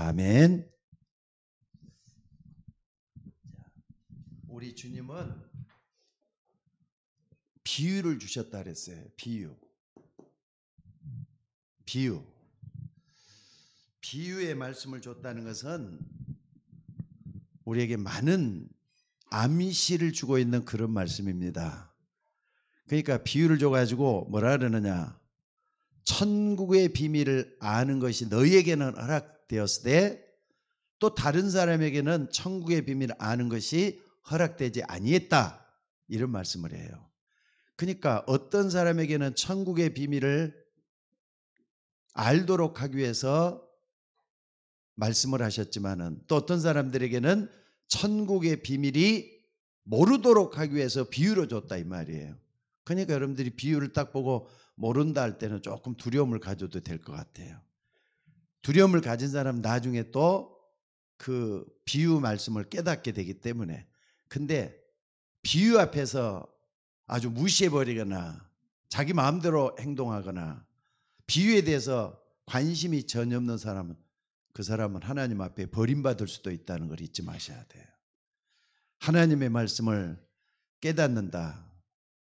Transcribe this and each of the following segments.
아멘. 우리 주님은 비유를 주셨다 그랬어요. 비유의 말씀을 줬다는 것은 우리에게 많은 암시를 주고 있는 그런 말씀입니다. 그러니까 비유를 줘가지고 뭐라 그러느냐, 천국의 비밀을 아는 것이 너희에게는 허락되었을 때 또 다른 사람에게는 천국의 비밀을 아는 것이 허락되지 아니했다, 이런 말씀을 해요. 그러니까 어떤 사람에게는 천국의 비밀을 알도록 하기 위해서 말씀을 하셨지만은 또 어떤 사람들에게는 천국의 비밀이 모르도록 하기 위해서 비유로 줬다, 이 말이에요. 그러니까 여러분들이 비유를 딱 보고 모른다 할 때는 조금 두려움을 가져도 될 것 같아요. 두려움을 가진 사람은 나중에 또 그 비유 말씀을 깨닫게 되기 때문에. 근데 비유 앞에서 아주 무시해버리거나 자기 마음대로 행동하거나 비유에 대해서 관심이 전혀 없는 사람은, 그 사람은 하나님 앞에 버림받을 수도 있다는 걸 잊지 마셔야 돼요. 하나님의 말씀을 깨닫는다,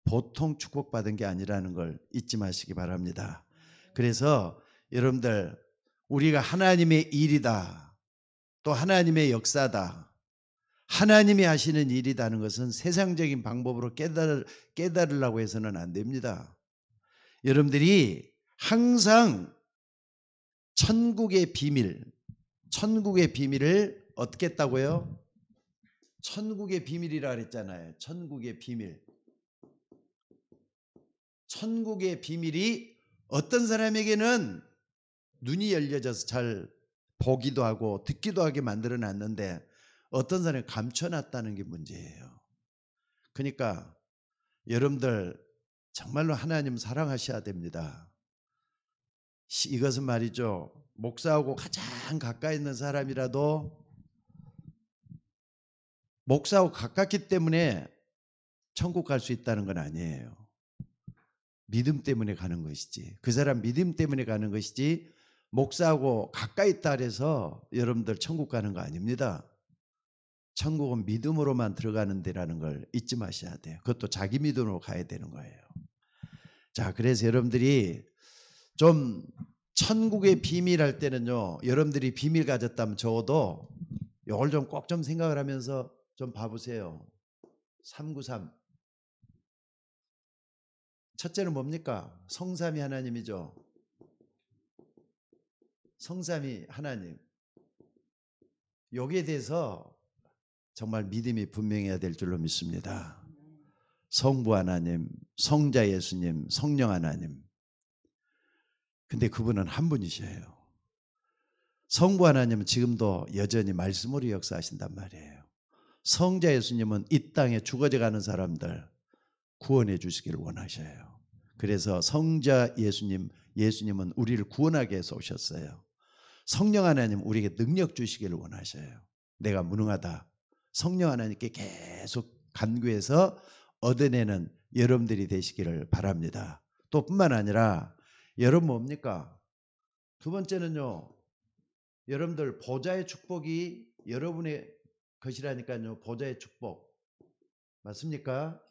보통 축복받은 게 아니라는 걸 잊지 마시기 바랍니다. 그래서 여러분들, 우리가 하나님의 일이다, 또 하나님의 역사다, 하나님이 하시는 일이라는 것은 세상적인 방법으로 깨달으려고 해서는 안 됩니다. 여러분들이 항상 천국의 비밀을 어떻게 했다고요? 천국의 비밀이라 그랬잖아요. 천국의 비밀이 어떤 사람에게는 눈이 열려져서 잘 보기도 하고 듣기도 하게 만들어 놨는데 어떤 사람이 감춰놨다는 게 문제예요. 그러니까 여러분들 정말로 하나님 사랑하셔야 됩니다. 이것은 말이죠, 목사하고 가장 가까이 있는 사람이라도 목사하고 가깝기 때문에 천국 갈 수 있다는 건 아니에요. 믿음 때문에 가는 것이지, 그 사람 믿음 때문에 가는 것이지, 목사하고 가까이 있다 해서 여러분들 천국 가는 거 아닙니다. 천국은 믿음으로만 들어가는 데라는 걸 잊지 마셔야 돼요. 그것도 자기 믿음으로 가야 되는 거예요. 자, 그래서 여러분들이 좀 천국의 비밀 할 때는요, 여러분들이 비밀 가졌다면 적어도 이걸 좀 꼭 좀 생각을 하면서 좀 봐보세요. 393. 첫째는 뭡니까? 성삼위 하나님이죠. 성삼위 하나님. 여기에 대해서 정말 믿음이 분명해야 될 줄로 믿습니다. 성부 하나님, 성자 예수님, 성령 하나님. 근데 그분은 한 분이셔요. 성부 하나님은 지금도 여전히 말씀으로 역사하신단 말이에요. 성자 예수님은 이 땅에 죽어져가는 사람들 구원해 주시기를 원하셔요. 그래서 성자 예수님은 우리를 구원하기 위해서 오셨어요. 성령 하나님 우리에게 능력 주시기를 원하셔요. 내가 무능하다, 성령 하나님께 계속 간구해서 얻어내는 여러분들이 되시기를 바랍니다. 또 뿐만 아니라 여러분 뭡니까? 두 번째는요, 여러분들 보좌의 축복이 여러분의 것이라니까요. 보좌의 축복 맞습니까?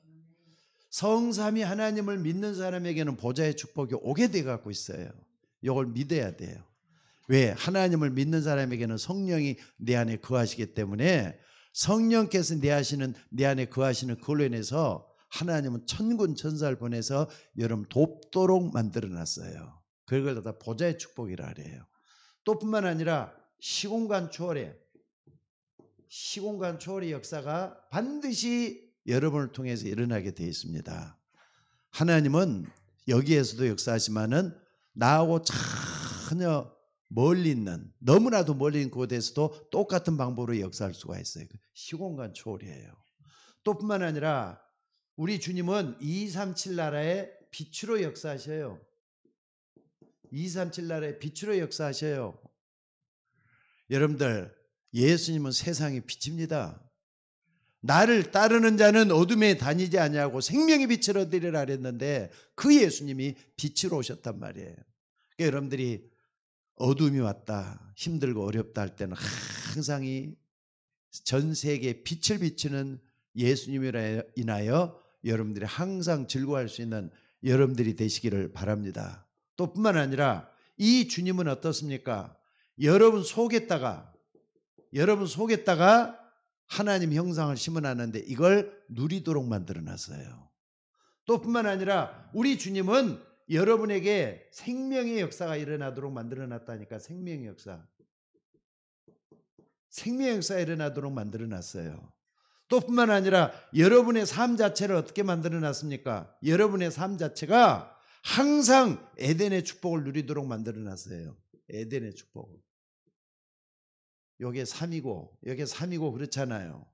성삼위 하나님을 믿는 사람에게는 보좌의 축복이 오게 돼 갖고 있어요. 이걸 믿어야 돼요. 왜? 하나님을 믿는 사람에게는 성령이 내 안에 거하시기 때문에 성령께서 내 안에 거하시는 그걸로 인해서 하나님은 천군 천사를 보내서 여러분 돕도록 만들어놨어요. 그걸 갖다 보좌의 축복이라 그래요. 또 뿐만 아니라 시공간 초월의 역사가 반드시 여러분을 통해서 일어나게 되어 있습니다. 하나님은 여기에서도 역사하지만은 나하고 전혀 멀리 있는, 너무나도 멀리 있는 곳에서도 똑같은 방법으로 역사할 수가 있어요. 시공간 초월이에요. 또 뿐만 아니라 우리 주님은 237 나라의 빛으로 역사하셔요. 237 나라의 빛으로 역사하셔요. 여러분들, 예수님은 세상의 빛입니다. 나를 따르는 자는 어둠에 다니지 아니하고 생명의 빛을 얻으리라 그랬는데 그 예수님이 빛으로 오셨단 말이에요. 그러니까 여러분들이 어둠이 왔다, 힘들고 어렵다 할 때는 항상 이 전 세계에 빛을 비추는 예수님으로 인하여 여러분들이 항상 즐거워할 수 있는 여러분들이 되시기를 바랍니다. 또 뿐만 아니라 이 주님은 어떻습니까? 여러분 속에다가 하나님 형상을 심어놨는데 이걸 누리도록 만들어놨어요. 또 뿐만 아니라 우리 주님은 여러분에게 생명의 역사가 일어나도록 만들어놨다니까. 생명의 역사가 일어나도록 만들어놨어요. 또 뿐만 아니라 여러분의 삶 자체를 어떻게 만들어놨습니까? 여러분의 삶 자체가 항상 에덴의 축복을 누리도록 만들어놨어요. 에덴의 축복을. 여기에 3이고 그렇잖아요.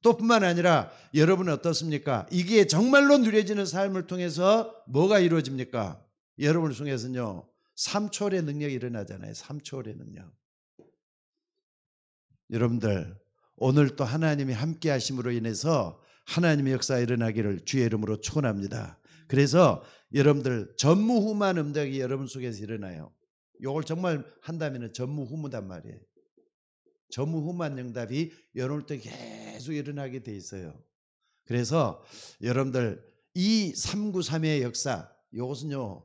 또 뿐만 아니라 여러분은 어떻습니까? 이게 정말로 누려지는 삶을 통해서 뭐가 이루어집니까? 여러분을 통해서는요, 3초월의 능력이 일어나잖아요. 3초월의 능력. 여러분들 오늘 또 하나님이 함께 하심으로 인해서 하나님의 역사가 일어나기를 주의 이름으로 축원합니다. 그래서 여러분들 전무후무한 응답이 여러분 속에서 일어나요. 이걸 정말 한다면 전무후무단 말이에요. 전무후무한 응답이 여러분 때 계속 일어나게 돼 있어요. 그래서 여러분들 이 393의 역사, 이것은요,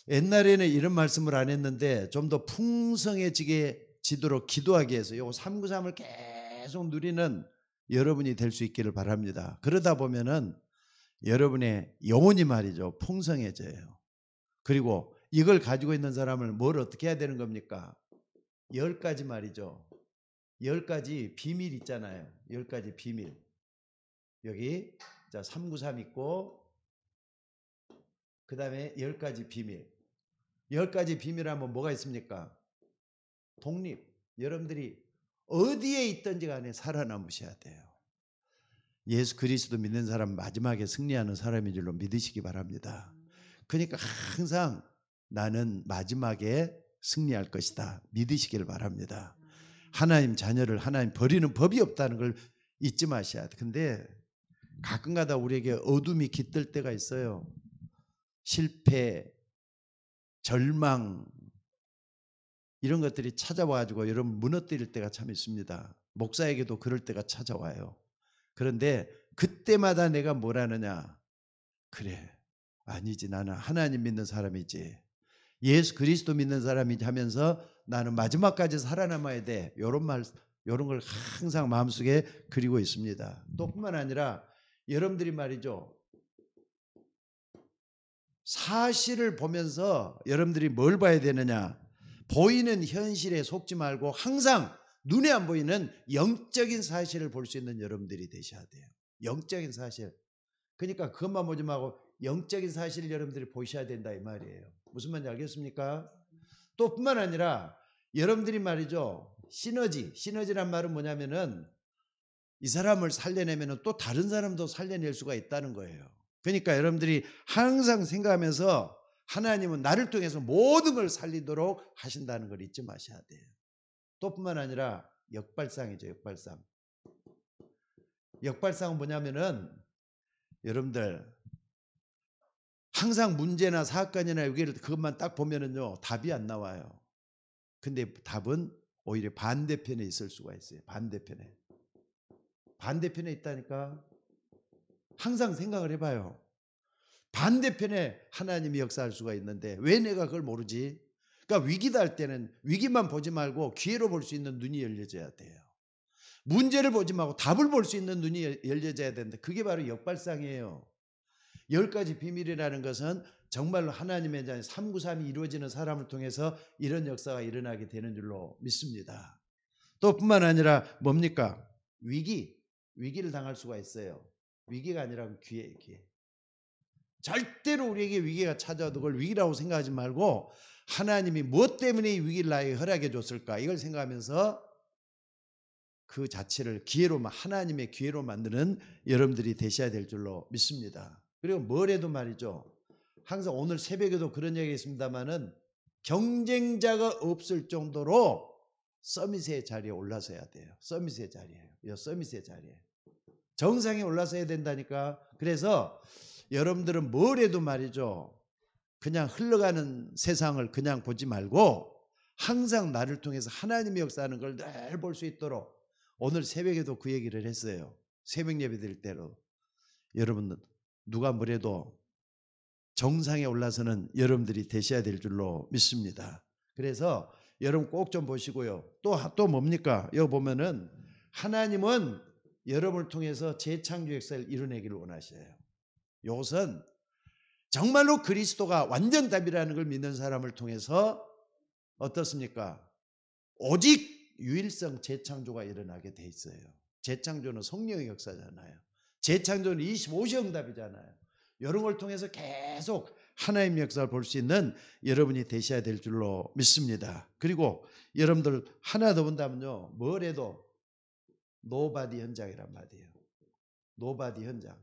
옛날에는 이런 말씀을 안 했는데 좀 더 풍성해지도록 기도하기 위해서 요 393을 계속 누리는 여러분이 될 수 있기를 바랍니다. 그러다 보면은 여러분의 영혼이 말이죠, 풍성해져요. 그리고 이걸 가지고 있는 사람을 뭘 어떻게 해야 되는 겁니까? 10가지 말이죠. 10가지 비밀 있잖아요. 10가지 비밀. 여기 자 393 있고, 그 다음에 10가지 비밀. 10가지 비밀하면 뭐가 있습니까? 독립. 여러분들이 어디에 있든지 간에 살아남으셔야 돼요. 예수 그리스도 믿는 사람 마지막에 승리하는 사람인 줄로 믿으시기 바랍니다. 그러니까 항상 나는 마지막에 승리할 것이다, 믿으시기를 바랍니다. 하나님 자녀를 하나님 버리는 법이 없다는 걸 잊지 마셔야 돼. 근데 가끔가다 우리에게 어둠이 깃들 때가 있어요. 실패, 절망, 이런 것들이 찾아와가지고 여러분 무너뜨릴 때가 참 있습니다. 목사에게도 그럴 때가 찾아와요. 그런데 그때마다 내가 뭘 하느냐? 그래, 아니지, 나는 하나님 믿는 사람이지, 예수 그리스도 믿는 사람이지 하면서 나는 마지막까지 살아남아야 돼. 이런 걸 항상 마음속에 그리고 있습니다. 또 뿐만 아니라 여러분들이 말이죠, 사실을 보면서 여러분들이 뭘 봐야 되느냐? 보이는 현실에 속지 말고 항상 눈에 안 보이는 영적인 사실을 볼 수 있는 여러분들이 되셔야 돼요. 영적인 사실. 그러니까 그것만 보지 말고 영적인 사실을 여러분들이 보셔야 된다 이 말이에요. 무슨 말인지 알겠습니까? 또 뿐만 아니라 여러분들이 말이죠, 시너지란 말은 뭐냐면은 이 사람을 살려내면 또 다른 사람도 살려낼 수가 있다는 거예요. 그러니까 여러분들이 항상 생각하면서 하나님은 나를 통해서 모든 걸 살리도록 하신다는 걸 잊지 마셔야 돼요. 또 뿐만 아니라 역발상이죠. 역발상은 뭐냐면은 여러분들 항상 문제나 사건이나 여기를 그것만 딱 보면은요, 답이 안 나와요. 근데 답은 오히려 반대편에 있을 수가 있어요. 반대편에 있다니까. 항상 생각을 해봐요. 반대편에 하나님이 역사할 수가 있는데 왜 내가 그걸 모르지? 그러니까 위기다 할 때는 위기만 보지 말고 기회로 볼 수 있는 눈이 열려져야 돼요. 문제를 보지 말고 답을 볼 수 있는 눈이 열려져야 되는데 그게 바로 역발상이에요. 10가지 비밀이라는 것은 정말로 하나님의 393이 이루어지는 사람을 통해서 이런 역사가 일어나게 되는 줄로 믿습니다. 또 뿐만 아니라 뭡니까? 위기를 당할 수가 있어요. 위기가 아니라 기회. 절대로 우리에게 위기가 찾아와도 그걸 위기라고 생각하지 말고 하나님이 무엇 때문에 이 위기를 나에게 허락해 줬을까, 이걸 생각하면서 그 자체를 하나님의 기회로 만드는 여러분들이 되셔야 될 줄로 믿습니다. 그리고 뭘 해도 말이죠, 항상 오늘 새벽에도 그런 얘기가 있습니다마는 경쟁자가 없을 정도로 서밋의 자리에 올라서야 돼요. 서밋의 자리에 정상에 올라서야 된다니까. 그래서 여러분들은 뭘 해도 말이죠, 그냥 흘러가는 세상을 그냥 보지 말고 항상 나를 통해서 하나님의 역사하는 걸 늘 볼 수 있도록 오늘 새벽에도 그 얘기를 했어요. 새벽 예배 드릴 때로. 여러분 누가 뭐래도 정상에 올라서는 여러분들이 되셔야 될 줄로 믿습니다. 그래서 여러분 꼭 좀 보시고요. 또 뭡니까? 여기 보면은 하나님은 여러분을 통해서 재창조 역사를 이뤄내기를 원하셔요. 이것은 정말로 그리스도가 완전 답이라는 걸 믿는 사람을 통해서 어떻습니까? 오직 유일성 재창조가 일어나게 돼 있어요. 재창조는 성령의 역사잖아요. 재창조는 25시 응답이잖아요. 이런 걸 통해서 계속 하나님의 역사를 볼 수 있는 여러분이 되셔야 될 줄로 믿습니다. 그리고 여러분들 하나 더 본다면요. 뭘 해도 노바디 현장이란 말이에요. 노바디 현장.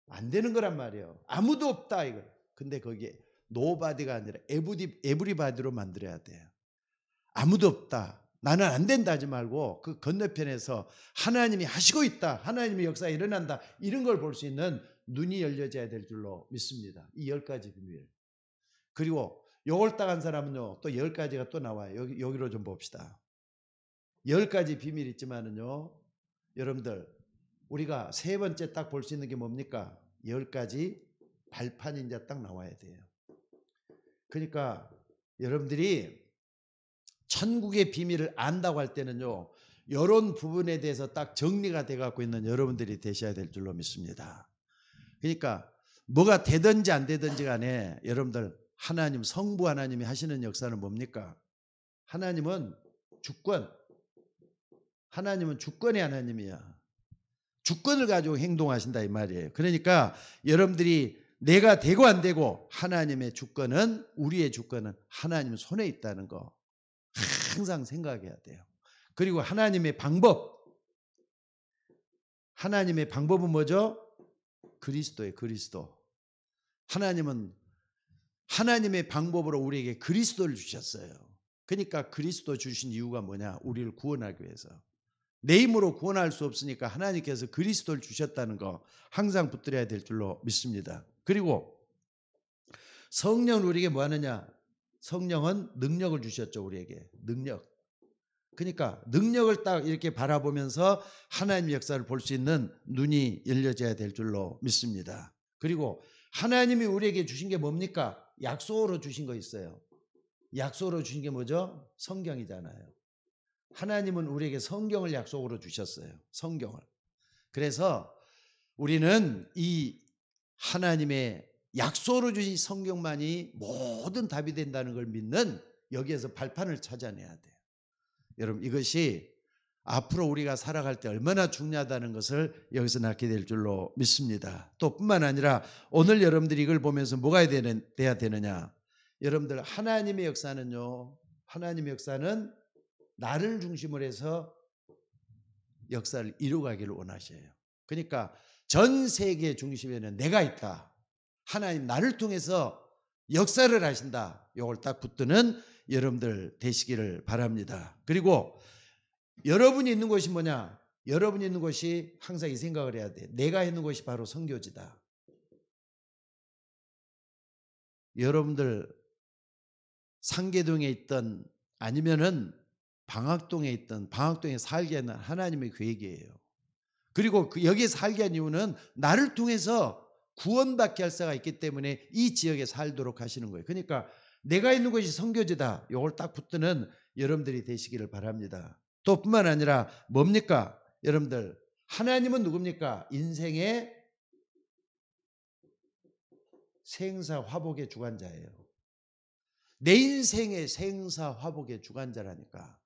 안 되는 거란 말이에요. 아무도 없다 이거. 근데 거기에 노바디가 아니라 에브리바디로 만들어야 돼요. 아무도 없다. 나는 안 된다 하지 말고 그 건너편에서 하나님이 하시고 있다. 하나님의 역사가 일어난다. 이런 걸 볼 수 있는 눈이 열려져야 될 줄로 믿습니다. 이 10가지 비밀. 그리고 요걸 딱 한 사람은요. 또 10가지가 또 나와요. 여기로 좀 봅시다. 10가지 비밀이 있지만은요. 여러분들 우리가 세 번째 딱 볼 수 있는 게 뭡니까? 10가지 발판이 이제 딱 나와야 돼요. 그러니까 여러분들이 천국의 비밀을 안다고 할 때는요. 이런 부분에 대해서 딱 정리가 돼 갖고 있는 여러분들이 되셔야 될 줄로 믿습니다. 그러니까 뭐가 되든지 안 되든지 간에 여러분들 하나님 성부 하나님이 하시는 역사는 뭡니까? 하나님은 주권. 하나님은 주권의 하나님이야. 주권을 가지고 행동하신다 이 말이에요. 그러니까 여러분들이 내가 되고 안 되고 하나님의 주권은 우리의 주권은 하나님 손에 있다는 거 항상 생각해야 돼요. 그리고 하나님의 방법. 하나님의 방법은 뭐죠? 그리스도예요. 그리스도. 하나님은 하나님의 방법으로 우리에게 그리스도를 주셨어요. 그러니까 그리스도 주신 이유가 뭐냐? 우리를 구원하기 위해서. 내 힘으로 구원할 수 없으니까 하나님께서 그리스도를 주셨다는 거 항상 붙들어야 될 줄로 믿습니다. 그리고 성령은 우리에게 뭐 하느냐? 성령은 능력을 주셨죠. 우리에게. 능력. 그러니까 능력을 딱 이렇게 바라보면서 하나님의 역사를 볼 수 있는 눈이 열려져야 될 줄로 믿습니다. 그리고 하나님이 우리에게 주신 게 뭡니까? 약속으로 주신 거 있어요. 약속으로 주신 게 뭐죠? 성경이잖아요. 하나님은 우리에게 성경을 약속으로 주셨어요. 성경을. 그래서 우리는 이 하나님의 약속으로 주신 성경만이 모든 답이 된다는 걸 믿는 여기에서 발판을 찾아내야 돼요. 여러분 이것이 앞으로 우리가 살아갈 때 얼마나 중요하다는 것을 여기서 낳게 될 줄로 믿습니다. 또 뿐만 아니라 오늘 여러분들이 이걸 보면서 뭐가 돼야 되느냐. 여러분들 하나님의 역사는요. 하나님의 역사는 나를 중심으로 해서 역사를 이루가기를 원하셔요. 그러니까 전 세계 중심에는 내가 있다. 하나님 나를 통해서 역사를 하신다. 이걸 딱 붙드는 여러분들 되시기를 바랍니다. 그리고 여러분이 있는 곳이 뭐냐? 여러분이 있는 곳이 항상 이 생각을 해야 돼. 내가 있는 곳이 바로 선교지다. 여러분들 상계동에 있던 아니면은 방학동에 있던 방학동에 살게 하는 하나님의 계획이에요. 그리고 여기에 살게 한 이유는 나를 통해서 구원받게 할 자가 있기 때문에 이 지역에 살도록 하시는 거예요. 그러니까 내가 있는 곳이 선교지다. 이걸 딱 붙드는 여러분들이 되시기를 바랍니다. 또 뿐만 아니라 뭡니까? 여러분들 하나님은 누굽니까? 인생의 생사 화복의 주관자예요. 내 인생의 생사 화복의 주관자라니까.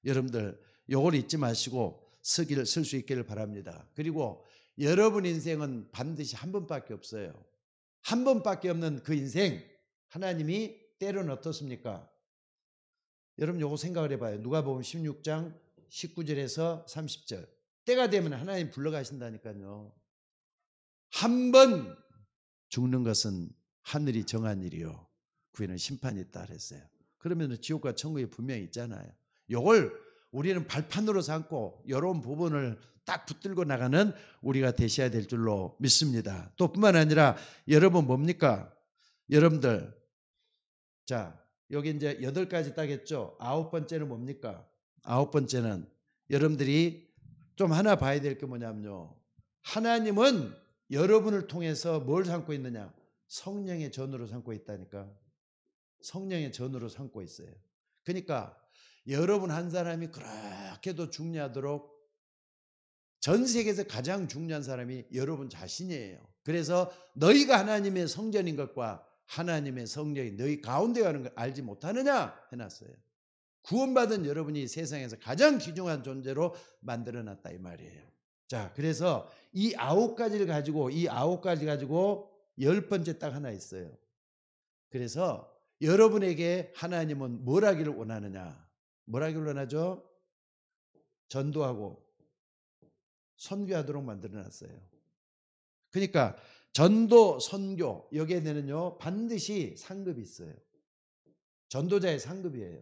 여러분들 요걸 잊지 마시고 쓸 수 있기를 바랍니다. 그리고 여러분 인생은 반드시 한 번밖에 없어요. 한 번밖에 없는 그 인생 하나님이 때로는 어떻습니까? 여러분 요거 생각을 해봐요. 누가복음 16장 19절에서 30절. 때가 되면 하나님 불러가신다니까요. 한 번 죽는 것은 하늘이 정한 일이요. 그 후에는 심판이 있다 그랬어요. 그러면 지옥과 천국이 분명히 있잖아요. 요걸 우리는 발판으로 삼고 이런 부분을 딱 붙들고 나가는 우리가 되셔야 될 줄로 믿습니다. 또 뿐만 아니라 여러분 뭡니까? 여러분들, 자, 여기 이제 8가지 따겠죠? 9번째는 뭡니까? 9번째는 여러분들이 좀 하나 봐야 될 게 뭐냐면요. 하나님은 여러분을 통해서 뭘 삼고 있느냐? 성령의 전으로 삼고 있다니까. 성령의 전으로 삼고 있어요. 그러니까 여러분 한 사람이 그렇게도 중요하도록 전 세계에서 가장 중요한 사람이 여러분 자신이에요. 그래서 너희가 하나님의 성전인 것과 하나님의 성령이 너희 가운데 가는 걸 알지 못하느냐 해놨어요. 구원받은 여러분이 세상에서 가장 귀중한 존재로 만들어놨다 이 말이에요. 자, 그래서 이 9가지를 가지고 10번째 딱 하나 있어요. 그래서 여러분에게 하나님은 뭘 하기를 원하느냐? 뭘 하기를 원하죠? 전도하고 선교하도록 만들어놨어요. 그러니까 전도, 선교 여기에는요 반드시 상급이 있어요. 전도자의 상급이에요.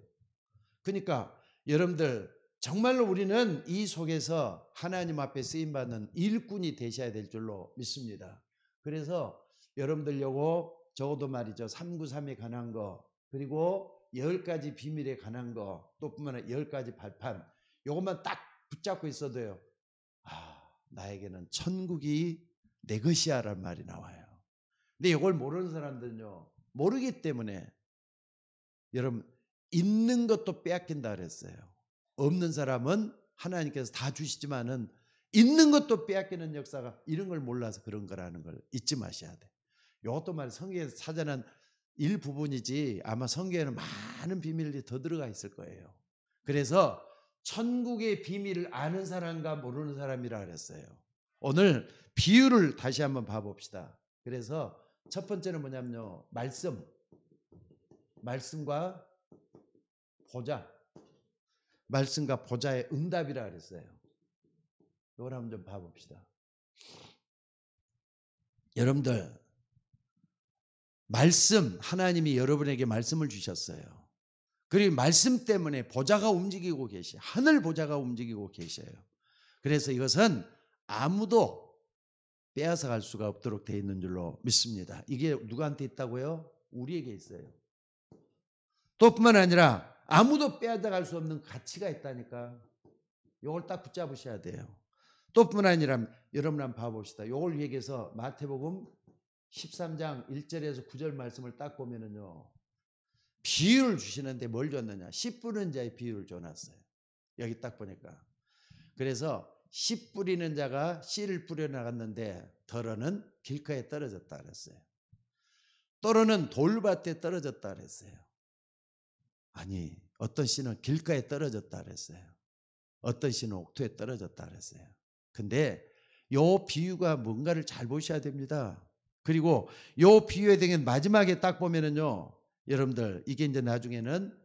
그러니까 여러분들 정말로 우리는 이 속에서 하나님 앞에 쓰임받는 일꾼이 되셔야 될 줄로 믿습니다. 그래서 여러분들 요거 적어도 말이죠. 393에 관한 거 그리고 10가지 비밀에 관한 거 또 뿐만 아니라 10가지 발판 요것만 딱 붙잡고 있어도요. 나에게는 천국이 내 것이야 라는 말이 나와요. 근데 이걸 모르는 사람들은요. 모르기 때문에 여러분 있는 것도 빼앗긴다 그랬어요. 없는 사람은 하나님께서 다 주시지만은 있는 것도 빼앗기는 역사가 이런 걸 몰라서 그런 거라는 걸 잊지 마셔야 돼. 이것도 말이야 성경에서 찾아낸 일부분이지 아마 성경에는 많은 비밀이 더 들어가 있을 거예요. 그래서 천국의 비밀을 아는 사람과 모르는 사람이라 그랬어요. 오늘 비유를 다시 한번 봐봅시다. 그래서 첫 번째는 뭐냐면요. 말씀과 보좌. 말씀과 보좌의 응답이라 그랬어요. 이걸 한번 좀 봐봅시다. 여러분들 말씀 하나님이 여러분에게 말씀을 주셨어요. 그리고 말씀 때문에 보좌가 움직이고 계셔요. 하늘 보좌가 움직이고 계셔요. 그래서 이것은 아무도 빼앗아 갈 수가 없도록 되어 있는 줄로 믿습니다. 이게 누구한테 있다고요? 우리에게 있어요. 또 뿐만 아니라 아무도 빼앗아 갈 수 없는 가치가 있다니까. 이걸 딱 붙잡으셔야 돼요. 또 뿐만 아니라 여러분 한번 봐봅시다. 이걸 얘기해서 마태복음 13장 1절에서 9절 말씀을 딱 보면은요. 비유를 주시는데 뭘 줬느냐? 씨 뿌리는 자의 비유를 줘놨어요. 여기 딱 보니까. 그래서 씨 뿌리는 자가 씨를 뿌려 나갔는데 덜어는 길가에 떨어졌다 그랬어요. 또는 돌밭에 떨어졌다 그랬어요. 아니 어떤 씨는 길가에 떨어졌다 그랬어요. 어떤 씨는 옥토에 떨어졌다 그랬어요. 근데 요 비유가 뭔가를 잘 보셔야 됩니다. 그리고 요 비유에 대한 마지막에 딱 보면은요. 여러분들 이게 이제 나중에는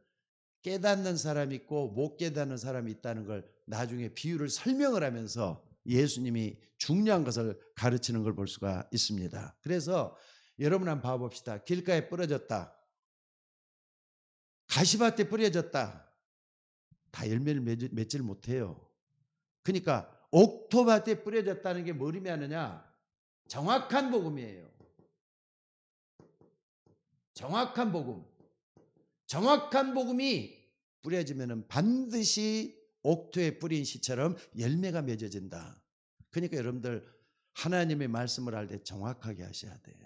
깨닫는 사람이 있고 못 깨닫는 사람이 있다는 걸 나중에 비유를 설명을 하면서 예수님이 중요한 것을 가르치는 걸 볼 수가 있습니다. 그래서 여러분 한번 봐봅시다. 길가에 뿌려졌다. 가시밭에 뿌려졌다. 다 열매를 맺질 못해요. 그러니까 옥토밭에 뿌려졌다는 게 뭘 의미하느냐? 정확한 복음이에요. 정확한 복음. 정확한 복음이 뿌려지면 반드시 옥토에 뿌린 씨처럼 열매가 맺어진다. 그러니까 여러분들 하나님의 말씀을 할 때 정확하게 하셔야 돼요.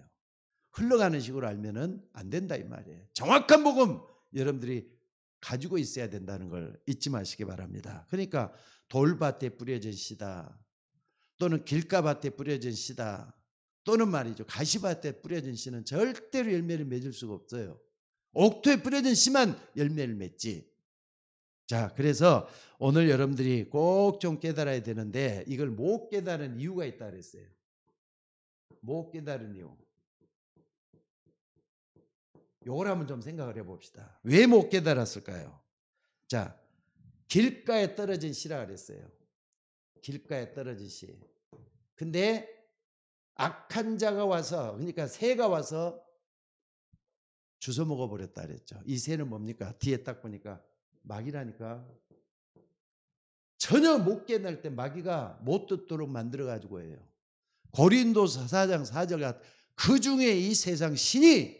흘러가는 식으로 알면은 안 된다 이 말이에요. 정확한 복음 여러분들이 가지고 있어야 된다는 걸 잊지 마시기 바랍니다. 그러니까 돌밭에 뿌려진 씨다. 또는 길가밭에 뿌려진 씨다. 또는 말이죠. 가시밭에 뿌려진 씨는 절대로 열매를 맺을 수가 없어요. 옥토에 뿌려진 씨만 열매를 맺지. 자, 그래서 오늘 여러분들이 꼭 좀 깨달아야 되는데 이걸 못 깨달은 이유가 있다 그랬어요. 못 깨달은 이유. 요걸 한번 좀 생각을 해봅시다. 왜 못 깨달았을까요? 자, 길가에 떨어진 씨라 그랬어요. 길가에 떨어진 씨. 근데 악한 자가 와서 그러니까 새가 와서 주워 먹어버렸다 그랬죠. 이 새는 뭡니까? 뒤에 딱 보니까 마귀라니까. 전혀 못 깨달을 때 마귀가 못 듣도록 만들어가지고 해요. 고린도서 4장 4절 그 중에 이 세상 신이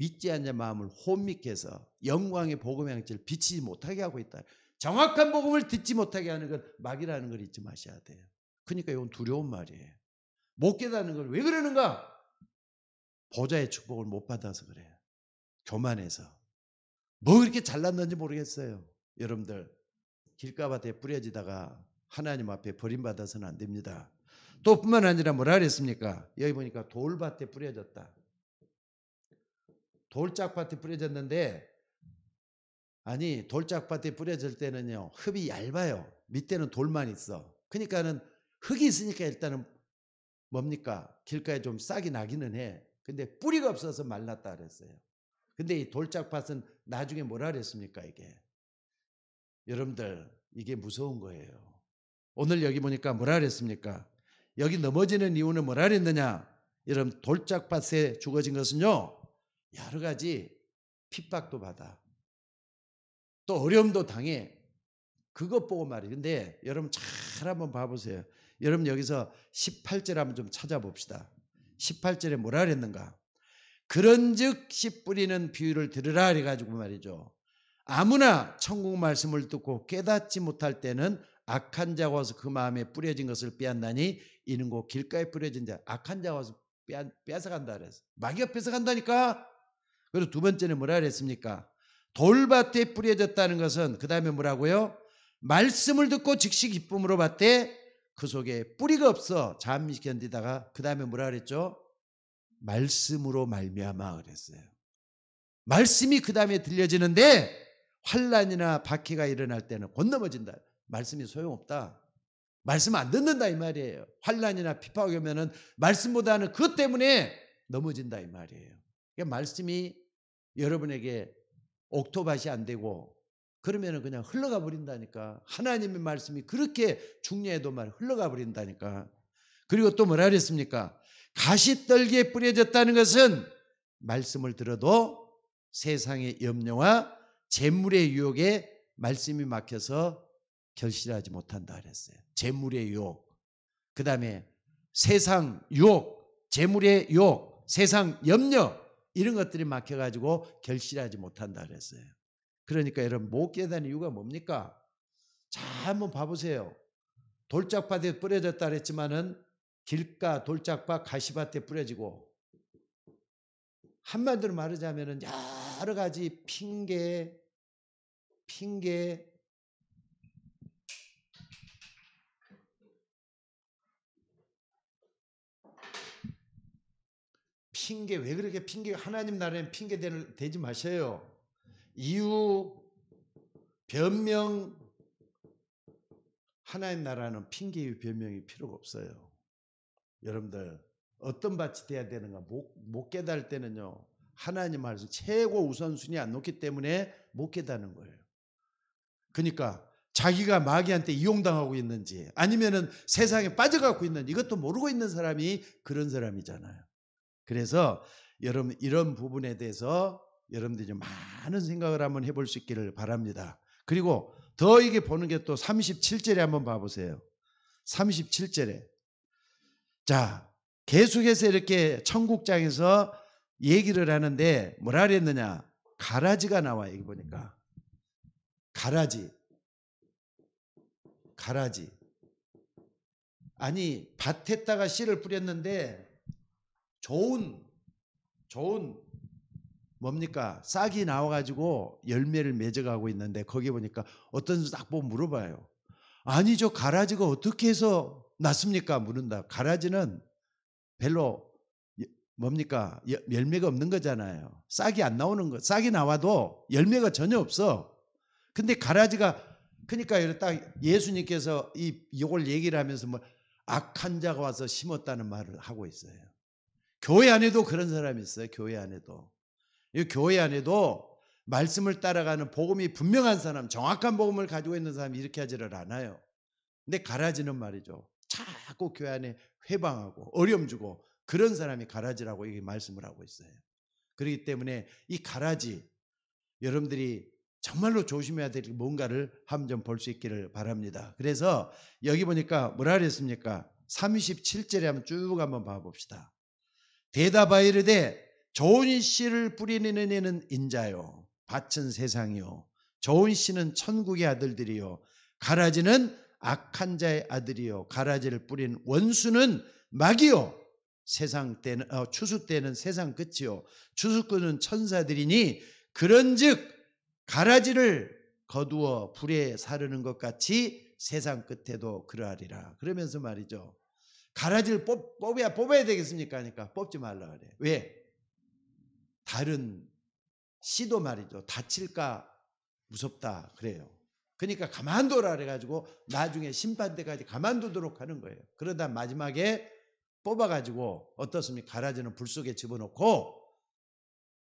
믿지 않는 마음을 혼미케 해서 영광의 복음의 양치를 비치지 못하게 하고 있다. 정확한 복음을 듣지 못하게 하는 건 막이라는 걸 잊지 마셔야 돼요. 그러니까 이건 두려운 말이에요. 못 깨닫는 걸 왜 그러는가? 보좌의 축복을 못 받아서 그래요. 교만해서. 뭐 그렇게 잘났는지 모르겠어요. 여러분들 길가밭에 뿌려지다가 하나님 앞에 버림받아서는 안 됩니다. 또 뿐만 아니라 뭐라 그랬습니까? 여기 보니까 돌밭에 뿌려졌다. 돌짝밭에 뿌려졌는데, 아니 돌짝밭에 뿌려질 때는요 흙이 얇아요. 밑에는 돌만 있어. 그러니까는 흙이 있으니까 일단은 뭡니까? 길가에 좀 싹이 나기는 해. 근데 뿌리가 없어서 말랐다 그랬어요. 근데 이 돌짝밭은 나중에 뭐라 그랬습니까? 이게 여러분들 이게 무서운 거예요. 오늘 여기 보니까 뭐라 그랬습니까? 여기 넘어지는 이유는 뭐라 그랬느냐? 여러분 돌짝밭에 죽어진 것은요 여러 가지 핍박도 받아 또 어려움도 당해. 그것 보고 말이에요. 근데 여러분 잘 한번 봐보세요. 여러분 여기서 18절 한번 좀 찾아봅시다. 18절에 뭐라 그랬는가? 그런즉 씨 뿌리는 비유를 들으라 해가지고 말이죠. 아무나 천국 말씀을 듣고 깨닫지 못할 때는 악한 자가 와서 그 마음에 뿌려진 것을 빼앗나니 이는 곧 길가에 뿌려진 자. 악한 자가 와서 뺏어간다 그랬어. 마귀가 뺏어간다니까. 그리고 두 번째는 뭐라 그랬습니까? 돌밭에 뿌려졌다는 것은 그 다음에 뭐라고요? 말씀을 듣고 즉시 기쁨으로 받되 그 속에 뿌리가 없어 잠시 견디다가 그 다음에 뭐라 그랬죠? 말씀으로 말미암아 그랬어요. 말씀이 그 다음에 들려지는데 환난이나 박해가 일어날 때는 곧 넘어진다. 말씀이 소용없다. 말씀 안 듣는다 이 말이에요. 환난이나 핍박이 오면은 말씀보다는 그것 때문에 넘어진다 이 말이에요. 그러니까 말씀이 여러분에게 옥토밭이 안 되고 그러면은 그냥 흘러가 버린다니까. 하나님의 말씀이 그렇게 중요해도 말 흘러가 버린다니까. 그리고 또 뭐라 그랬습니까? 가시떨기에 뿌려졌다는 것은 말씀을 들어도 세상의 염려와 재물의 유혹에 말씀이 막혀서 결실하지 못한다 그랬어요. 재물의 유혹, 그 다음에 세상 유혹, 재물의 유혹, 세상 염려 이런 것들이 막혀가지고 결실하지 못한다 그랬어요. 그러니까 여러분 못 깨닫는 이유가 뭡니까? 자 한번 봐보세요. 돌짝밭에 뿌려졌다 그랬지만은 길가 돌짝밭 가시밭에 뿌려지고 한마디로 말하자면은 여러 가지 핑계 왜 그렇게 핑계 하나님 나라에 핑계 대지 마셔요. 이유 변명 하나님 나라는 핑계 변명이 필요가 없어요. 여러분들 어떤 밭이 돼야 되는가 못 깨달을 때는요 하나님 말씀 최고 우선순위 안 놓기 때문에 못 깨닫는 거예요. 그러니까 자기가 마귀한테 이용당하고 있는지 아니면은 세상에 빠져가고 있는지 이것도 모르고 있는 사람이 그런 사람이잖아요. 그래서 여러분 이런 부분에 대해서 여러분들이 좀 많은 생각을 한번 해볼 수 있기를 바랍니다. 그리고 더 이게 보는 게 또 37절에 한번 봐보세요. 37절에 자 계속해서 이렇게 천국장에서 얘기를 하는데 뭐라 그랬느냐? 가라지가 나와. 여기 보니까 가라지 아니 밭에다가 씨를 뿌렸는데 좋은 뭡니까? 싹이 나와가지고 열매를 맺어가고 있는데 거기 보니까 어떤 사람 딱 보고 물어봐요. 아니 저 가라지가 어떻게 해서 났습니까? 물은다. 가라지는 별로 뭡니까? 열매가 없는 거잖아요. 싹이 안 나오는 거. 싹이 나와도 열매가 전혀 없어. 근데 가라지가 그러니까 딱 예수님께서 이걸 얘기를 하면서 뭐 악한 자가 와서 심었다는 말을 하고 있어요. 교회 안에도 그런 사람이 있어요. 교회 안에도. 이 교회 안에도 말씀을 따라가는 복음이 분명한 사람, 정확한 복음을 가지고 있는 사람이 이렇게 하지를 않아요. 근데 가라지는 말이죠. 자꾸 교회 안에 회방하고 어려움 주고 그런 사람이 가라지라고 이게 말씀을 하고 있어요. 그렇기 때문에 이 가라지 여러분들이 정말로 조심해야 될 뭔가를 한번 볼 수 있기를 바랍니다. 그래서 여기 보니까 뭐라 그랬습니까? 37절에 한번 쭉 한번 봐봅시다. 대답하여 이르되 좋은 씨를 뿌리는 이는 인자요 밭은 세상이요 좋은 씨는 천국의 아들들이요 가라지는 악한 자의 아들이요 가라지를 뿌린 원수는 마귀요 세상 때는 추수 때는 세상 끝이요 추수꾼은 천사들이니 그런즉 가라지를 거두어 불에 사르는 것 같이 세상 끝에도 그러하리라. 그러면서 말이죠. 가라지를 뽑아야 되겠습니까? 하니까 뽑지 말라 그래. 왜? 다른 씨도 말이죠. 다칠까 무섭다 그래요. 그러니까 가만둬라 그래가지고 나중에 심판때까지 가만두도록 하는 거예요. 그러다 마지막에 뽑아가지고 어떻습니까? 가라지는 불 속에 집어넣고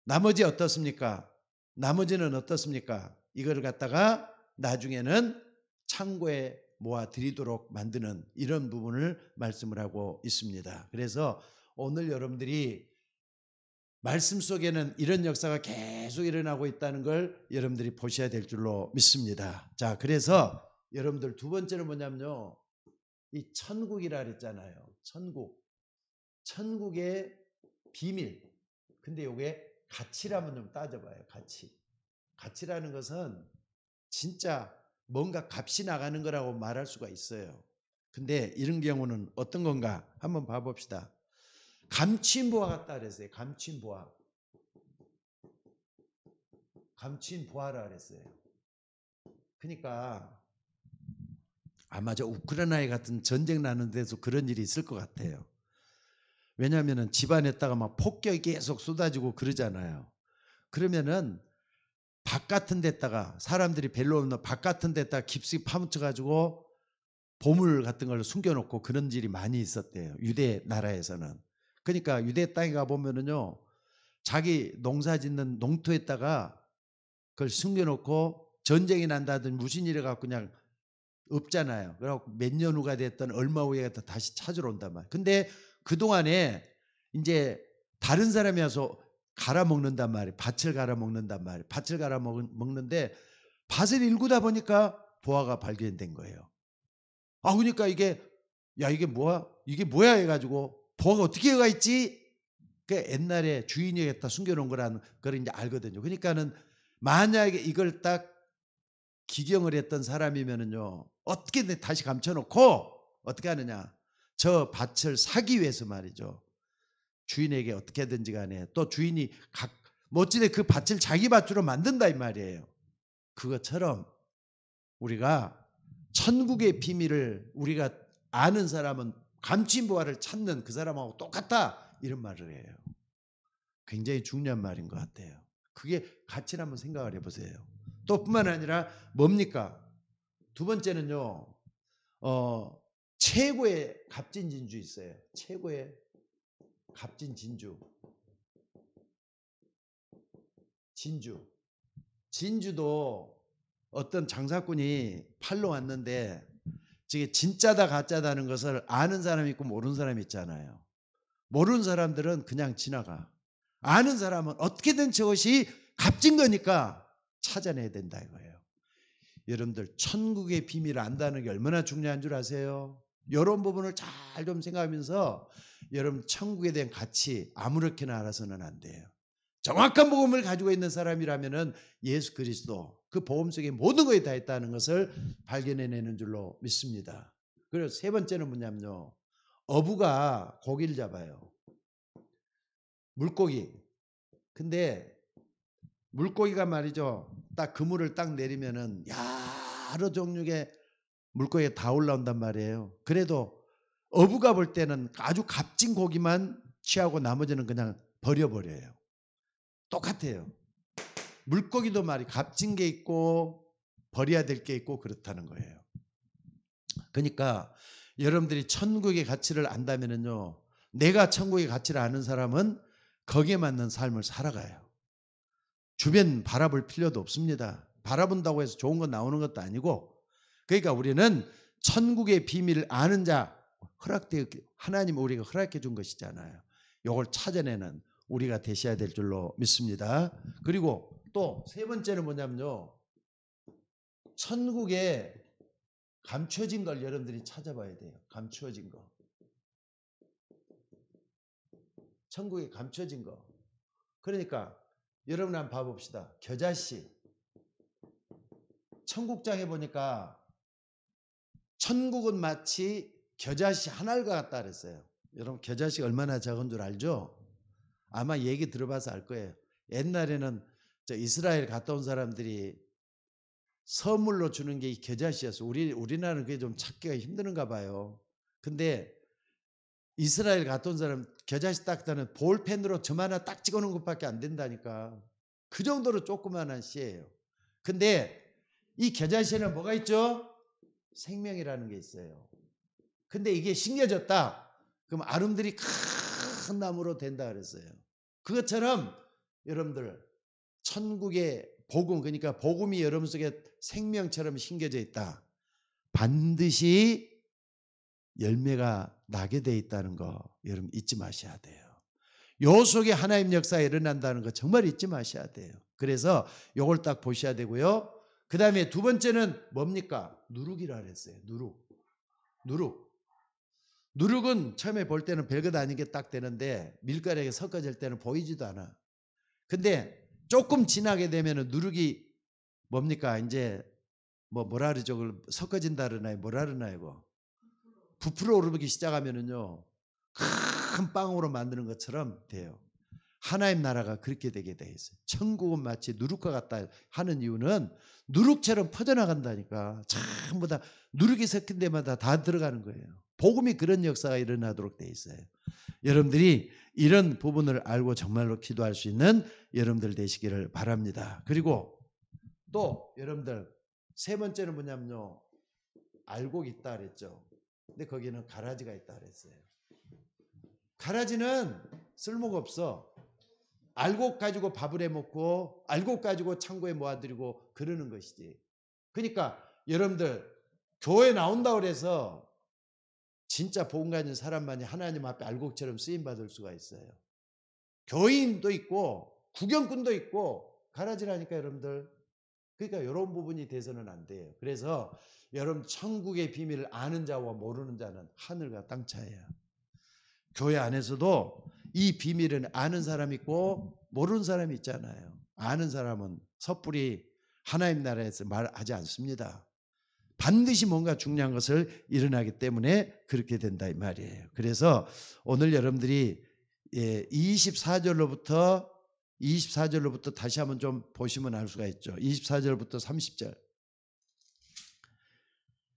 나머지 어떻습니까? 나머지는 어떻습니까? 이거를 갖다가 나중에는 창고에 모아 드리도록 만드는 이런 부분을 말씀을 하고 있습니다. 그래서 오늘 여러분들이 말씀 속에는 이런 역사가 계속 일어나고 있다는 걸 여러분들이 보셔야 될 줄로 믿습니다. 자, 그래서 여러분들 두 번째는 뭐냐면요. 이 천국이라 그랬잖아요. 천국의 비밀. 근데 이게 가치라면 좀 따져봐요. 가치라는 것은 진짜 뭔가 값이 나가는 거라고 말할 수가 있어요. 근데 이런 경우는 어떤 건가 한번 봐봅시다. 감춘보화 같다 그랬어요. 감춘보화라 그랬어요. 그러니까 아마 저 우크라이나 같은 전쟁 나는 데서 그런 일이 있을 것 같아요. 왜냐하면 집안에다가 막 폭격이 계속 쏟아지고 그러잖아요. 그러면은 밭 같은 데다가 사람들이 별로 없는 밭 같은 데다가 깊숙이 파묻혀 가지고 보물 같은 걸 숨겨놓고 그런 일이 많이 있었대요. 유대 나라에서는. 그러니까 유대 땅에 가보면은요. 자기 농사 짓는 농토에다가 그걸 숨겨놓고 전쟁이 난다든지 무슨 일이 갖고 그냥 없잖아요. 그래갖고 몇 년 후가 됐던 얼마 후에 다시 찾으러 온단 말이에요. 근데 그동안에 이제 다른 사람이 와서 갈아먹는단 말이에요. 밭을 갈아먹는단 말이에요. 밭을 갈아먹는데 밭을 일구다 보니까 보화가 발견된 거예요. 그러니까 이게 뭐야? 이게 뭐야 해가지고 보화가 어떻게 가 있지? 그 옛날에 주인이 갖다 숨겨놓은 거라는 걸 이제 알거든요. 그러니까는 만약에 이걸 딱 기경을 했던 사람이면은요 어떻게든 다시 감춰놓고 어떻게 하느냐? 저 밭을 사기 위해서 말이죠. 주인에게 어떻게든지 간에 또 주인이 멋지게 그 밭을 자기 밭으로 만든다 이 말이에요. 그것처럼 우리가 천국의 비밀을 우리가 아는 사람은 감춘 보화를 찾는 그 사람하고 똑같다 이런 말을 해요. 굉장히 중요한 말인 것 같아요. 그게 가치를 한번 생각을 해보세요. 또 뿐만 아니라 뭡니까? 두 번째는요. 최고의 값진 진주 있어요. 최고의 값진 진주도 어떤 장사꾼이 팔러 왔는데 저게 진짜다 가짜다는 것을 아는 사람이 있고 모르는 사람이 있잖아요. 모르는 사람들은 그냥 지나가. 아는 사람은 어떻게든 저것이 값진 거니까 찾아내야 된다 이거예요. 여러분들 천국의 비밀을 안다는 게 얼마나 중요한 줄 아세요? 이런 부분을 잘 좀 생각하면서 여러분 천국에 대한 가치 아무렇게나 알아서는 안 돼요. 정확한 복음을 가지고 있는 사람이라면 예수 그리스도 그 복음 속에 모든 것이 다 있다는 것을 발견해내는 줄로 믿습니다. 그리고 세 번째는 뭐냐면요. 어부가 고기를 잡아요. 물고기. 근데 물고기가 말이죠. 딱 그물을 딱 내리면은 여러 종류의 물고기가 다 올라온단 말이에요. 그래도 어부가 볼 때는 아주 값진 고기만 취하고 나머지는 그냥 버려버려요. 똑같아요. 물고기도 말이 값진 게 있고 버려야 될 게 있고 그렇다는 거예요. 그러니까 여러분들이 천국의 가치를 안다면요. 내가 천국의 가치를 아는 사람은 거기에 맞는 삶을 살아가요. 주변 바라볼 필요도 없습니다. 바라본다고 해서 좋은 건 나오는 것도 아니고 그러니까 우리는 천국의 비밀을 아는 자 하나님 우리가 허락해 준 것이잖아요. 이걸 찾아내는 우리가 되셔야 될 줄로 믿습니다. 그리고 또 세 번째는 뭐냐면요. 천국에 감춰진 걸 여러분들이 찾아봐야 돼요. 감춰진 거. 천국에 감춰진 거. 그러니까 여러분 한번 봐봅시다. 겨자씨. 천국장에 보니까 천국은 마치 겨자씨 한 알과 같다 그랬어요. 여러분 겨자씨가 얼마나 작은 줄 알죠? 아마 얘기 들어봐서 알 거예요. 옛날에는 저 이스라엘 갔다 온 사람들이 선물로 주는 게 이 겨자씨였어. 우리나라는 그게 좀 찾기가 힘드는가 봐요. 근데 이스라엘 갔다 온 사람 겨자씨 닦다는 볼펜으로 점 하나 딱 찍어놓은 것밖에 안 된다니까. 그 정도로 조그만한 씨예요. 근데 이 겨자씨에는 뭐가 있죠? 생명이라는 게 있어요. 근데 이게 심겨졌다. 그럼 아름들이 큰 나무로 된다 그랬어요. 그것처럼 여러분들 천국의 복음, 그러니까 복음이 여러분 속에 생명처럼 심겨져 있다. 반드시 열매가 나게 돼 있다는 거 여러분 잊지 마셔야 돼요. 요 속에 하나님 역사가 일어난다는 거 정말 잊지 마셔야 돼요. 그래서 요걸 딱 보셔야 되고요. 그 다음에 두 번째는 뭡니까? 누룩이라 그랬어요. 누룩은 처음에 볼 때는 별것 아닌 게 딱 되는데 밀가루에 섞어질 때는 보이지도 않아. 근데 조금 지나게 되면 누룩이 뭡니까? 이제 뭐라 그러죠? 그걸 섞어진다 그러나요? 뭐라 그러나요? 이거? 부풀어 오르기 시작하면은요. 큰 빵으로 만드는 것처럼 돼요. 하나님 나라가 그렇게 되게 돼 있어요. 천국은 마치 누룩과 같다 하는 이유는 누룩처럼 퍼져나간다니까. 전부 다 누룩이 섞인 데마다 다 들어가는 거예요. 복음이 그런 역사가 일어나도록 돼 있어요. 여러분들이 이런 부분을 알고 정말로 기도할 수 있는 여러분들 되시기를 바랍니다. 그리고 또 여러분들 세 번째는 뭐냐면요. 알곡 있다 그랬죠. 근데 거기는 가라지가 있다 그랬어요. 가라지는 쓸모가 없어. 알곡 가지고 밥을 해 먹고 알곡 가지고 창고에 모아드리고 그러는 것이지. 그러니까 여러분들 교회 나온다고 그래서 진짜 복음 가진 사람만이 하나님 앞에 알곡처럼 쓰임 받을 수가 있어요. 교인도 있고 구경꾼도 있고 가라지라니까 여러분들. 그러니까 이런 부분이 돼서는 안 돼요. 그래서 여러분 천국의 비밀을 아는 자와 모르는 자는 하늘과 땅 차이야. 교회 안에서도 이 비밀은 아는 사람이 있고 모르는 사람이 있잖아요. 아는 사람은 섣불리 하나님 나라에서 말하지 않습니다. 반드시 뭔가 중요한 것을 일어나기 때문에 그렇게 된다 이 말이에요. 그래서 오늘 여러분들이 24절로부터 다시 한번 좀 보시면 알 수가 있죠. 24절부터 30절.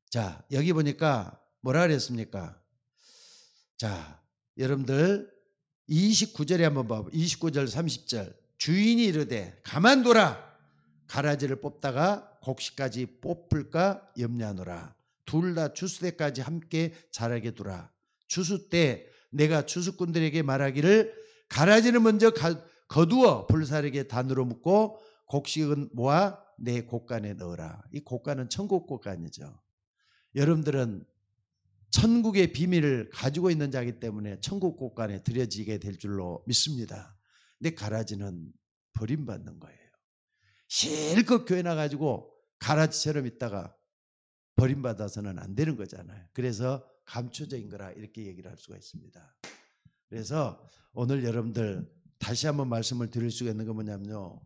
자, 여기 보니까 뭐라 그랬습니까? 자, 여러분들 29절에 한번 봐봐. 29절 30절. 주인이 이르되 가만둬라. 가라지를 뽑다가 곡식까지 뽑을까 염려하노라. 둘 다 추수 때까지 함께 자라게 두라. 추수 때 내가 추수꾼들에게 말하기를 가라지는 먼저 거두어 불사르게 단으로 묶고 곡식은 모아 내 곡간에 넣어라. 이 곡간은 천국 곡간이죠. 여러분들은 천국의 비밀을 가지고 있는 자이기 때문에 천국 곳간에 들여지게 될 줄로 믿습니다. 근데 가라지는 버림받는 거예요. 실컷 교회 나가지고 가라지처럼 있다가 버림받아서는 안 되는 거잖아요. 그래서 감초적인 거라 이렇게 얘기를 할 수가 있습니다. 그래서 오늘 여러분들 다시 한번 말씀을 드릴 수가 있는 건 뭐냐면요.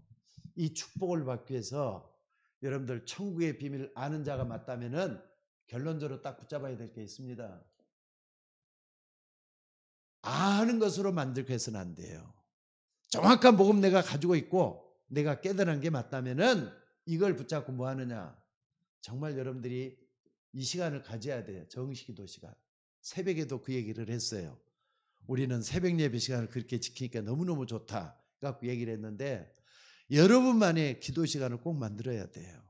이 축복을 받기 위해서 여러분들 천국의 비밀을 아는 자가 맞다면은 결론적으로 딱 붙잡아야 될 게 있습니다. 아는 것으로 만들고 해서는 안 돼요. 정확한 복음 내가 가지고 있고 내가 깨달은 게 맞다면은 이걸 붙잡고 뭐 하느냐. 정말 여러분들이 이 시간을 가져야 돼요. 정식기도 시간. 새벽에도 그 얘기를 했어요. 우리는 새벽 예배 시간을 그렇게 지키니까 너무너무 좋다. 갖고 얘기를 했는데 여러분만의 기도 시간을 꼭 만들어야 돼요.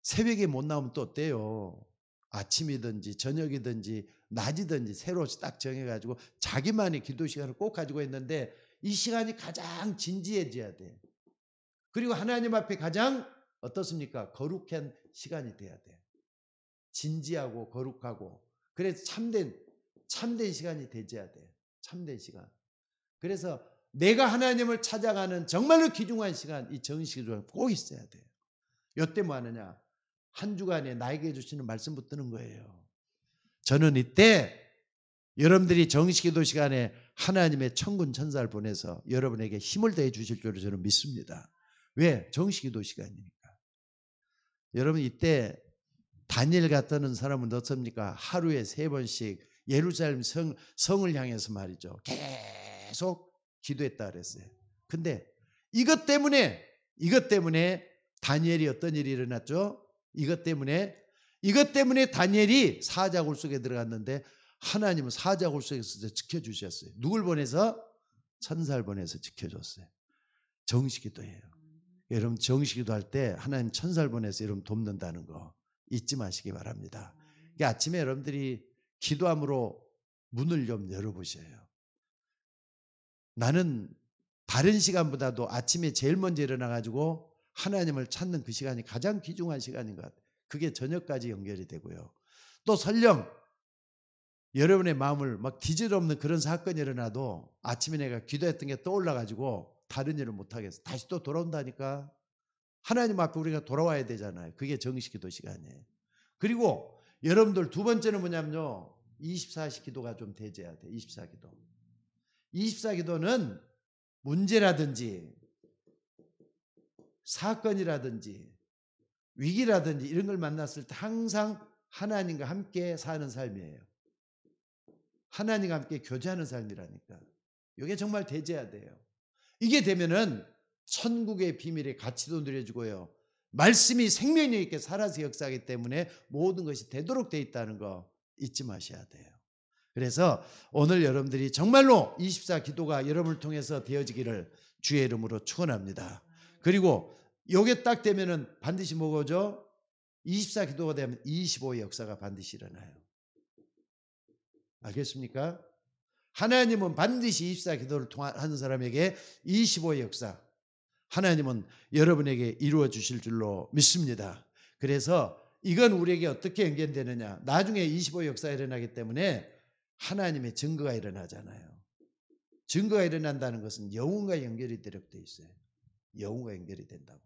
새벽에 못 나오면 또 어때요? 아침이든지 저녁이든지 낮이든지 새로 딱 정해가지고 자기만의 기도 시간을 꼭 가지고 있는데 이 시간이 가장 진지해져야 돼. 그리고 하나님 앞에 가장 어떻습니까? 거룩한 시간이 돼야 돼. 진지하고 거룩하고 그래서 참된 시간이 되져야 돼. 참된 시간. 그래서 내가 하나님을 찾아가는 정말로 귀중한 시간, 이 정식이 꼭 있어야 돼요. 이때 뭐 하느냐? 한 주간에 나에게 주시는 말씀 붙드는 거예요. 저는 이때 여러분들이 정식기도 시간에 하나님의 천군 천사를 보내서 여러분에게 힘을 더해 주실 줄로 저는 믿습니다. 왜? 정식기도 시간이니까. 여러분 이때 다니엘 같다는 사람은 어떻습니까? 하루에 3번씩 예루살렘 성을 향해서 말이죠. 계속 기도했다 그랬어요. 근데 이것 때문에 다니엘이 어떤 일이 일어났죠? 이것 때문에 다니엘이 사자굴 속에 들어갔는데 하나님은 사자굴 속에서 지켜주셨어요. 누굴 보내서? 천사를 보내서 지켜줬어요. 정식기도예요. 여러분 정식기도 할 때 하나님 천사를 보내서 여러분 돕는다는 거 잊지 마시기 바랍니다. 그러니까 아침에 여러분들이 기도함으로 문을 좀 열어보셔요. 나는 다른 시간보다도 아침에 제일 먼저 일어나가지고 하나님을 찾는 그 시간이 가장 귀중한 시간인 것 같아요. 그게 저녁까지 연결이 되고요. 또 설령 여러분의 마음을 막 뒤집어엎는 그런 사건이 일어나도 아침에 내가 기도했던 게 떠올라가지고 다른 일을 못하겠어. 다시 또 돌아온다니까. 하나님 앞에 우리가 돌아와야 되잖아요. 그게 정식기도 시간이에요. 그리고 여러분들 두 번째는 뭐냐면요. 24시 기도가 좀 대제해야 돼요. 24기도. 24기도는 문제라든지 사건이라든지 위기라든지 이런 걸 만났을 때 항상 하나님과 함께 사는 삶이에요. 하나님과 함께 교제하는 삶이라니까. 이게 정말 대제해야 돼요. 이게 되면은 천국의 비밀의 가치도 누려지고요. 말씀이 생명력 있게 살아서 역사하기 때문에 모든 것이 되도록 돼 있다는 거 잊지 마셔야 돼요. 그래서 오늘 여러분들이 정말로 24기도가 여러분을 통해서 되어지기를 주의 이름으로 축원합니다. 그리고 요게 딱 되면은 반드시 뭐죠? 24기도가 되면 25의 역사가 반드시 일어나요. 알겠습니까? 하나님은 반드시 24기도를 하는 사람에게 25의 역사 하나님은 여러분에게 이루어 주실 줄로 믿습니다. 그래서 이건 우리에게 어떻게 연결되느냐? 나중에 25의 역사가 일어나기 때문에 하나님의 증거가 일어나잖아요. 증거가 일어난다는 것은 영혼과 연결이 되어 있어요. 영혼과 연결이 된다고.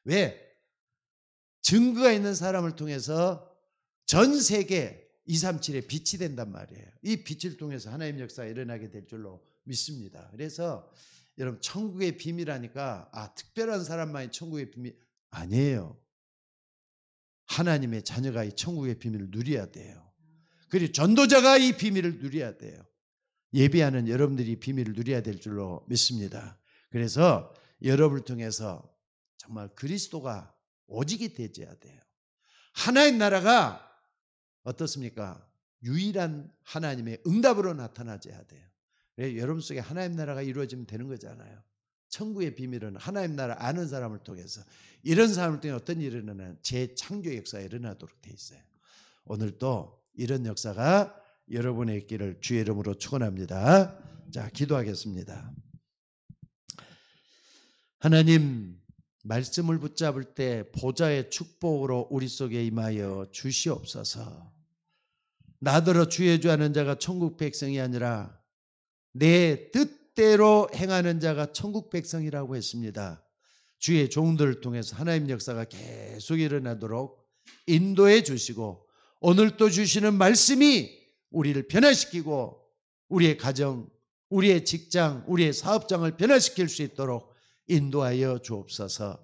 왜? 증거가 있는 사람을 통해서 전 세계 237의 빛이 된단 말이에요. 이 빛을 통해서 하나님 역사가 일어나게 될 줄로 믿습니다. 그래서 여러분 천국의 비밀하니까 특별한 사람만이 천국의 비밀 아니에요. 하나님의 자녀가 이 천국의 비밀을 누려야 돼요. 그리고 전도자가 이 비밀을 누려야 돼요. 예배하는 여러분들이 비밀을 누려야 될 줄로 믿습니다. 그래서 여러분을 통해서 정말 그리스도가 오직이 되어야 돼요. 하나님 나라가 어떻습니까? 유일한 하나님의 응답으로 나타나줘야 돼요. 여러분 속에 하나님 나라가 이루어지면 되는 거잖아요. 천국의 비밀은 하나님 나라 아는 사람을 통해서 이런 사람을 통해 어떤 일이 일어나는 재창조 역사가 일어나도록 돼 있어요. 오늘도 이런 역사가 여러분의 있기를 주의 이름으로 축원합니다. 자, 기도하겠습니다. 하나님, 말씀을 붙잡을 때 보좌의 축복으로 우리 속에 임하여 주시옵소서. 나더러 주의 주하는 자가 천국 백성이 아니라 내 뜻대로 행하는 자가 천국 백성이라고 했습니다. 주의 종들을 통해서 하나님 역사가 계속 일어나도록 인도해 주시고 오늘 또 주시는 말씀이 우리를 변화시키고 우리의 가정, 우리의 직장, 우리의 사업장을 변화시킬 수 있도록 인도하여 주옵소서.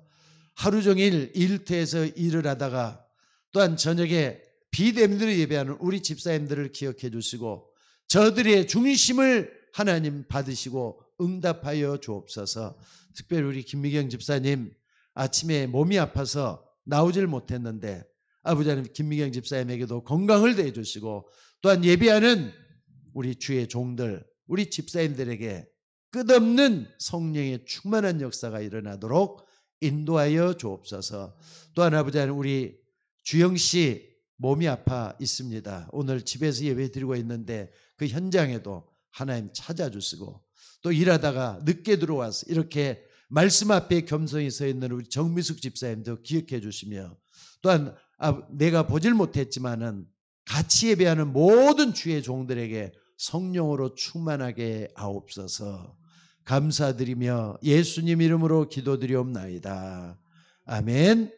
하루 종일 일터에서 일을 하다가 또한 저녁에 비대면으로 예배하는 우리 집사님들을 기억해 주시고 저들의 중심을 하나님 받으시고 응답하여 주옵소서. 특별히 우리 김미경 집사님 아침에 몸이 아파서 나오질 못했는데 아버지 하나님 김미경 집사님에게도 건강을 더해 주시고 또한 예배하는 우리 주의 종들 우리 집사님들에게 끝없는 성령의 충만한 역사가 일어나도록 인도하여 주옵소서. 또한 아버지 하나님 우리 주영 씨 몸이 아파 있습니다. 오늘 집에서 예배 드리고 있는데 그 현장에도 하나님 찾아주시고 또 일하다가 늦게 들어와서 이렇게 말씀 앞에 겸손히 서 있는 우리 정미숙 집사님도 기억해 주시며 또한 내가 보질 못했지만은 같이 예배하는 모든 주의 종들에게 성령으로 충만하게 하옵소서. 감사드리며 예수님 이름으로 기도드리옵나이다. 아멘.